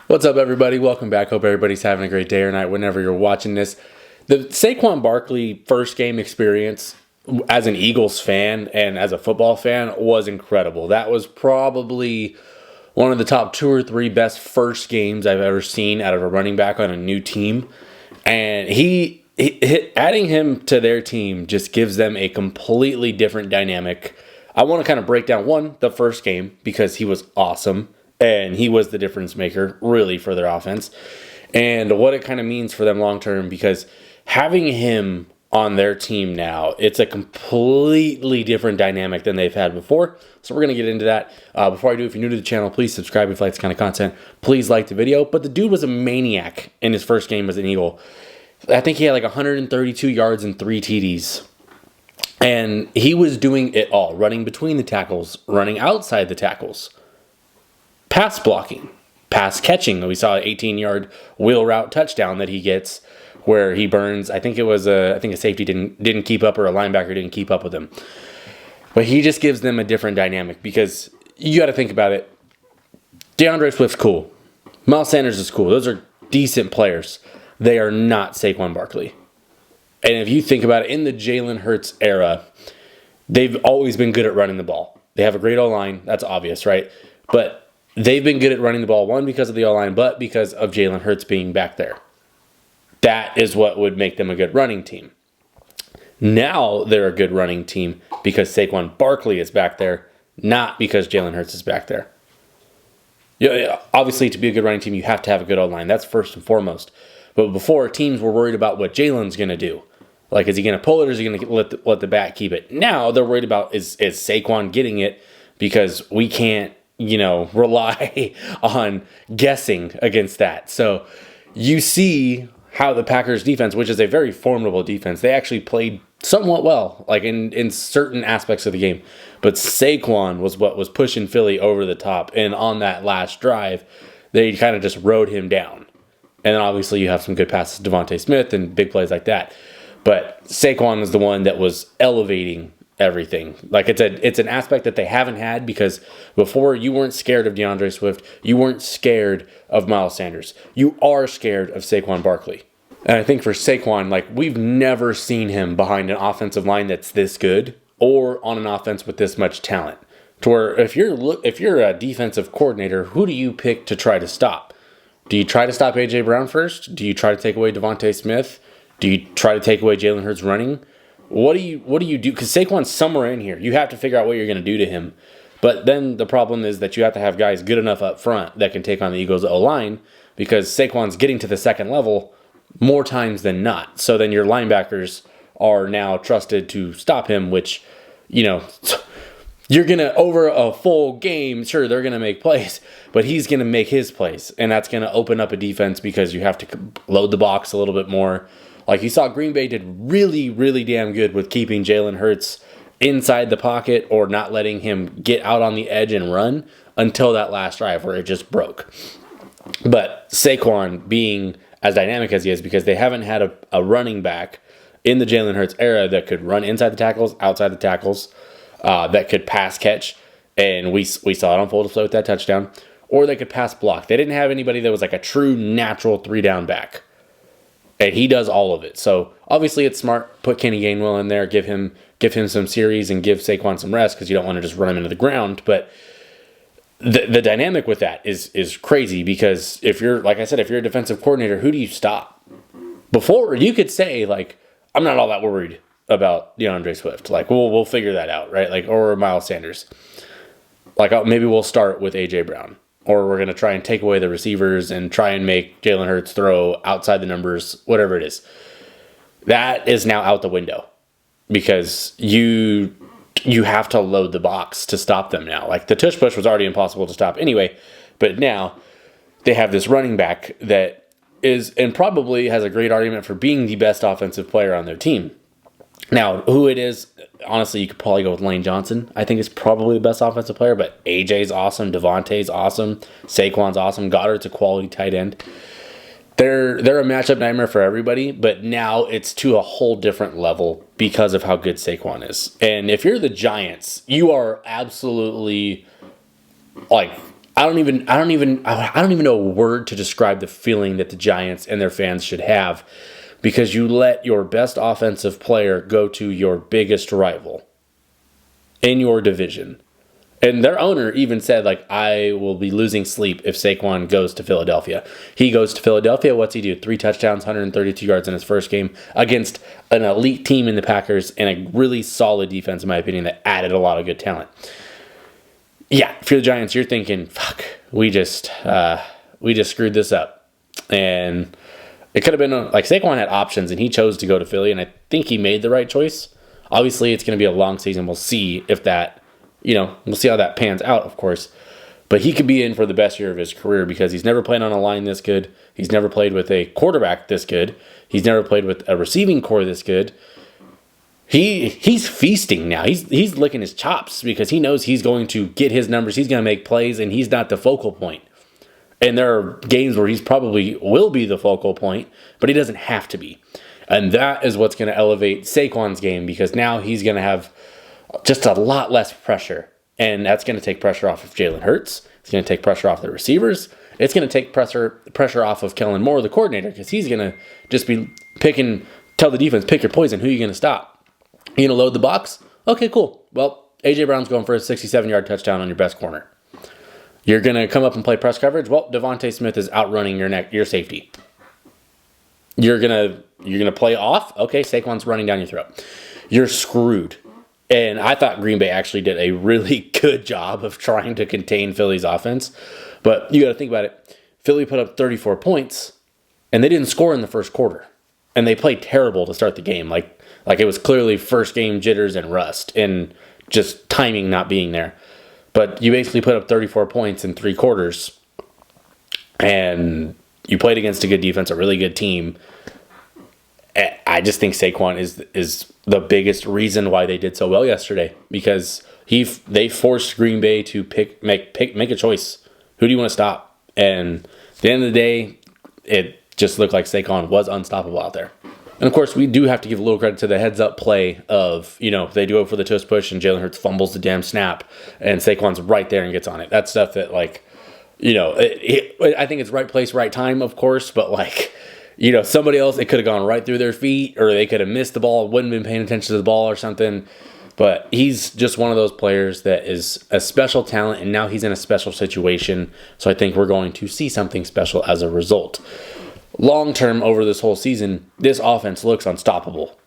What's up, everybody? Welcome back. Hope everybody's having a great day or night whenever you're watching this. The Saquon Barkley first game experience as an Eagles fan and as a football fan was incredible. That was probably one of the top 2 or 3 best first games I've ever seen out of a running back on a new team. And adding him to their team just gives them a completely different dynamic. I want to kind of break down, the first game, because he was awesome. And he was the difference maker, really, for their offense. And what it kind of means for them long term, because having him on their team now, it's a completely different dynamic than they've had before. So we're going to get into that. Before I do, if you're new to the channel, please subscribe if you like this kind of content. Please like the video. But the dude was a maniac in his first game as an Eagle. I think he had like 132 yards and 3 TDs. And he was doing it all, running between the tackles, running outside the tackles. Pass blocking, pass catching. We saw an 18-yard wheel route touchdown that he gets where he burns. I think a safety didn't keep up, or a linebacker didn't keep up with him. But he just gives them a different dynamic, because you got to think about it. DeAndre Swift's cool. Miles Sanders is cool. Those are decent players. They are not Saquon Barkley. And if you think about it, in the Jalen Hurts era, they've always been good at running the ball. They have a great O-line. That's obvious, right? But they've been good at running the ball, one, because of the O-line, but because of Jalen Hurts being back there. That is what would make them a good running team. Now they're a good running team because Saquon Barkley is back there, not because Jalen Hurts is back there. Yeah, obviously, to be a good running team, you have to have a good O-line. That's first and foremost. But before, teams were worried about what Jalen's going to do. Like, is he going to pull it, or is he going to let the back keep it? Now they're worried about, is Saquon getting it, because we can't, rely on guessing against that. So you see how the Packers defense, which is a very formidable defense, they actually played somewhat well, like in certain aspects of the game. But Saquon was what was pushing Philly over the top. And on that last drive, they kind of just rode him down. And then obviously you have some good passes to Devonta Smith and big plays like that. But Saquon is the one that was elevating everything. Like, it's an aspect that they haven't had, because before, you weren't scared of DeAndre Swift. You weren't scared of Miles Sanders. You are scared of Saquon Barkley. And I think for Saquon, like, we've never seen him behind an offensive line that's this good, or on an offense with this much talent. To where if you're a defensive coordinator, who do you pick to try to stop? Do you try to stop A.J. Brown first? Do you try to take away Devonta Smith? Do you try to take away Jalen Hurts running? What do you do? Because Saquon's somewhere in here. You have to figure out what you're going to do to him. But then the problem is that you have to have guys good enough up front that can take on the Eagles' O-line, because Saquon's getting to the second level more times than not. So then your linebackers are now trusted to stop him, which, you're going to, over a full game, sure, they're going to make plays, but he's going to make his plays. And that's going to open up a defense, because you have to load the box a little bit more. Like, you saw Green Bay did really, really damn good with keeping Jalen Hurts inside the pocket, or not letting him get out on the edge and run until that last drive where it just broke. But Saquon being as dynamic as he is, because they haven't had a running back in the Jalen Hurts era that could run inside the tackles, outside the tackles, that could pass catch, and we saw it on full display with that touchdown, or they could pass block. They didn't have anybody that was like a true natural 3-down back. And he does all of it. So obviously it's smart. Put Kenny Gainwell in there. Give him some series, and give Saquon some rest, because you don't want to just run him into the ground. But the dynamic with that is crazy, because if you're a defensive coordinator, who do you stop? Before, you could say, like, I'm not all that worried about DeAndre Swift. Like, we'll figure that out, right? Like, or Miles Sanders. Like, maybe we'll start with A.J. Brown. Or we're going to try and take away the receivers and try and make Jalen Hurts throw outside the numbers, whatever it is. That is now out the window, because you have to load the box to stop them now. Like, the tush push was already impossible to stop anyway, but now they have this running back that is, and probably has a great argument for being the best offensive player on their team. Now, who it is, honestly, you could probably go with Lane Johnson. I think is probably the best offensive player, but AJ's awesome, Devontae's awesome, Saquon's awesome, Goddard's a quality tight end. They're a matchup nightmare for everybody, but now it's to a whole different level because of how good Saquon is. And if you're the Giants, you are absolutely, like, I don't even know a word to describe the feeling that the Giants and their fans should have, because you let your best offensive player go to your biggest rival in your division. And their owner even said, like, I will be losing sleep if Saquon goes to Philadelphia. He goes to Philadelphia, what's he do? 3 touchdowns, 132 yards in his first game against an elite team in the Packers and a really solid defense, in my opinion, that added a lot of good talent. Yeah, if you're the Giants, you're thinking, fuck, we just screwed this up. And it could have been, like, Saquon had options, and he chose to go to Philly, and I think he made the right choice. Obviously, it's going to be a long season. We'll see if that... we'll see how that pans out, of course. But he could be in for the best year of his career because he's never played on a line this good. He's never played with a quarterback this good. He's never played with a receiving core this good. He's feasting now. He's licking his chops because he knows he's going to get his numbers. He's going to make plays, and he's not the focal point. And there are games where he's probably will be the focal point, but he doesn't have to be. And that is what's going to elevate Saquon's game because now he's going to have just a lot less pressure. And that's going to take pressure off of Jalen Hurts. It's going to take pressure off the receivers. It's going to take pressure off of Kellen Moore, the coordinator, because he's going to just be tell the defense, pick your poison. Who are you going to stop? You going to load the box? Okay, cool. Well, A.J. Brown's going for a 67-yard touchdown on your best corner. You're going to come up and play press coverage? Well, Devonta Smith is outrunning your safety. You're going to play off? Okay, Saquon's running down your throat. You're screwed. And I thought Green Bay actually did a really good job of trying to contain Philly's offense. But you got to think about it. Philly put up 34 points, and they didn't score in the first quarter. And they played terrible to start the game. Like it was clearly first game jitters and rust and just timing not being there. But you basically put up 34 points in 3 quarters. And you played against a good defense, a really good team. I just think Saquon is the biggest reason why they did so well yesterday, because they forced Green Bay to make a choice. Who do you want to stop? And at the end of the day, it just looked like Saquon was unstoppable out there. And of course, we do have to give a little credit to the heads-up play of, they do it for the tush push and Jalen Hurts fumbles the damn snap and Saquon's right there and gets on it. That's stuff that, I think it's right place, right time, of course, but somebody else, it could have gone right through their feet, or they could have missed the ball, wouldn't have been paying attention to the ball or something. But he's just one of those players that is a special talent, and now he's in a special situation. So I think we're going to see something special as a result. Long term, over this whole season, this offense looks unstoppable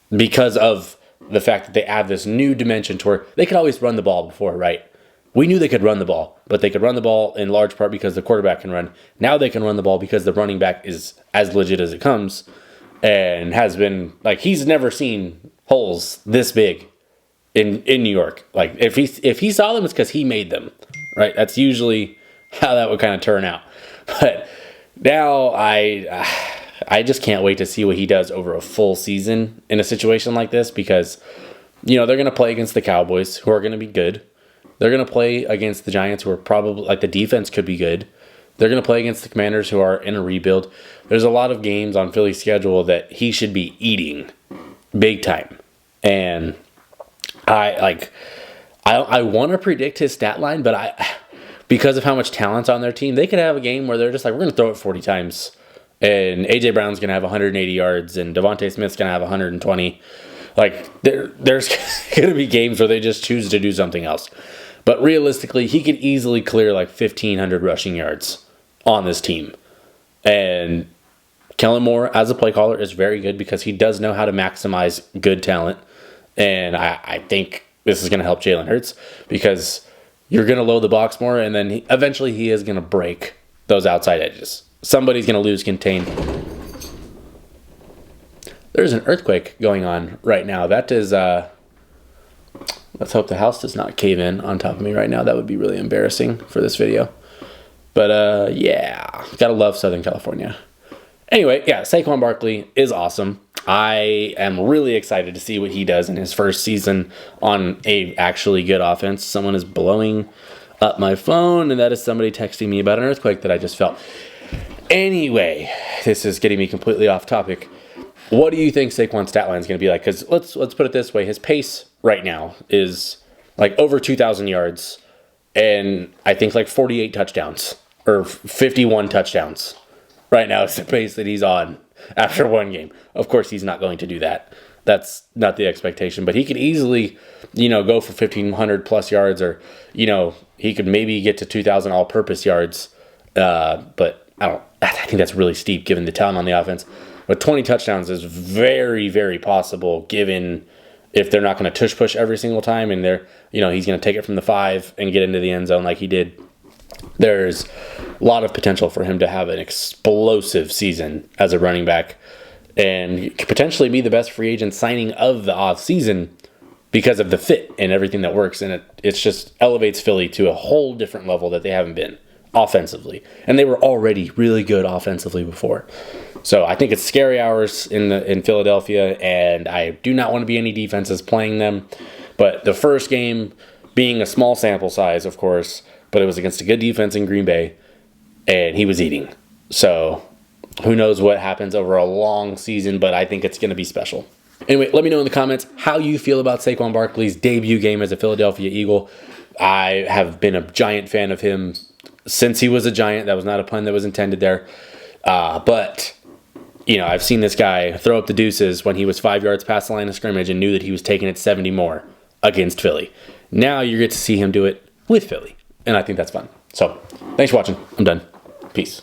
because of the fact that they add this new dimension to where they could always run the ball before, right? We knew they could run the ball, but they could run the ball in large part because the quarterback can run. Now they can run the ball because the running back is as legit as it comes and has been, he's never seen holes this big in New York. If he saw them, it's because he made them, right? That's usually how that would kind of turn out. But now I just can't wait to see what he does over a full season in a situation like this because, they're going to play against the Cowboys, who are going to be good. They're going to play against the Giants, who are probably, the defense could be good. They're going to play against the Commanders, who are in a rebuild. There's a lot of games on Philly's schedule that he should be eating big time. And I want to predict his stat line, but because of how much talent's on their team, they could have a game where they're just we're going to throw it 40 times. And A.J. Brown's going to have 180 yards, and Devonta Smith's going to have 120. There's going to be games where they just choose to do something else. But realistically, he could easily clear 1,500 rushing yards on this team. And Kellen Moore, as a play caller, is very good because he does know how to maximize good talent. And I think this is going to help Jalen Hurts because you're going to load the box more, and then eventually he is going to break those outside edges. Somebody's going to lose contain. There's an earthquake going on right now. That is, let's hope the house does not cave in on top of me right now. That would be really embarrassing for this video. But, yeah, gotta love Southern California. Anyway, yeah, Saquon Barkley is awesome. I am really excited to see what he does in his first season on a actually good offense. Someone is blowing up my phone, and that is somebody texting me about an earthquake that I just felt. Anyway, this is getting me completely off topic. What do you think Saquon's stat line is going to be like? Because let's put it this way. His pace right now is over 2,000 yards and I think like 48 touchdowns or 51 touchdowns. Right now is the pace that he's on after one game. Of course, he's not going to do that. That's not the expectation, but he could easily, go for 1,500 plus yards, or, he could maybe get to 2,000 all-purpose yards. But I think that's really steep given the talent on the offense. But 20 touchdowns is very, very possible given if they're not going to tush push every single time, and he's going to take it from the 5 and get into the end zone like he did. There's a lot of potential for him to have an explosive season as a running back and potentially be the best free agent signing of the offseason because of the fit and everything that works. And it just elevates Philly to a whole different level that they haven't been offensively. And they were already really good offensively before. So I think it's scary hours in Philadelphia, and I do not want to be any defenses playing them. But the first game being a small sample size, of course, but it was against a good defense in Green Bay, and he was eating. So who knows what happens over a long season, but I think it's going to be special. Anyway, let me know in the comments how you feel about Saquon Barkley's debut game as a Philadelphia Eagle. I have been a giant fan of him since he was a Giant. That was not a pun that was intended there. But I've seen this guy throw up the deuces when he was 5 yards past the line of scrimmage and knew that he was taking it 70 more against Philly. Now you get to see him do it with Philly. And I think that's fun. So, thanks for watching. I'm done. Peace.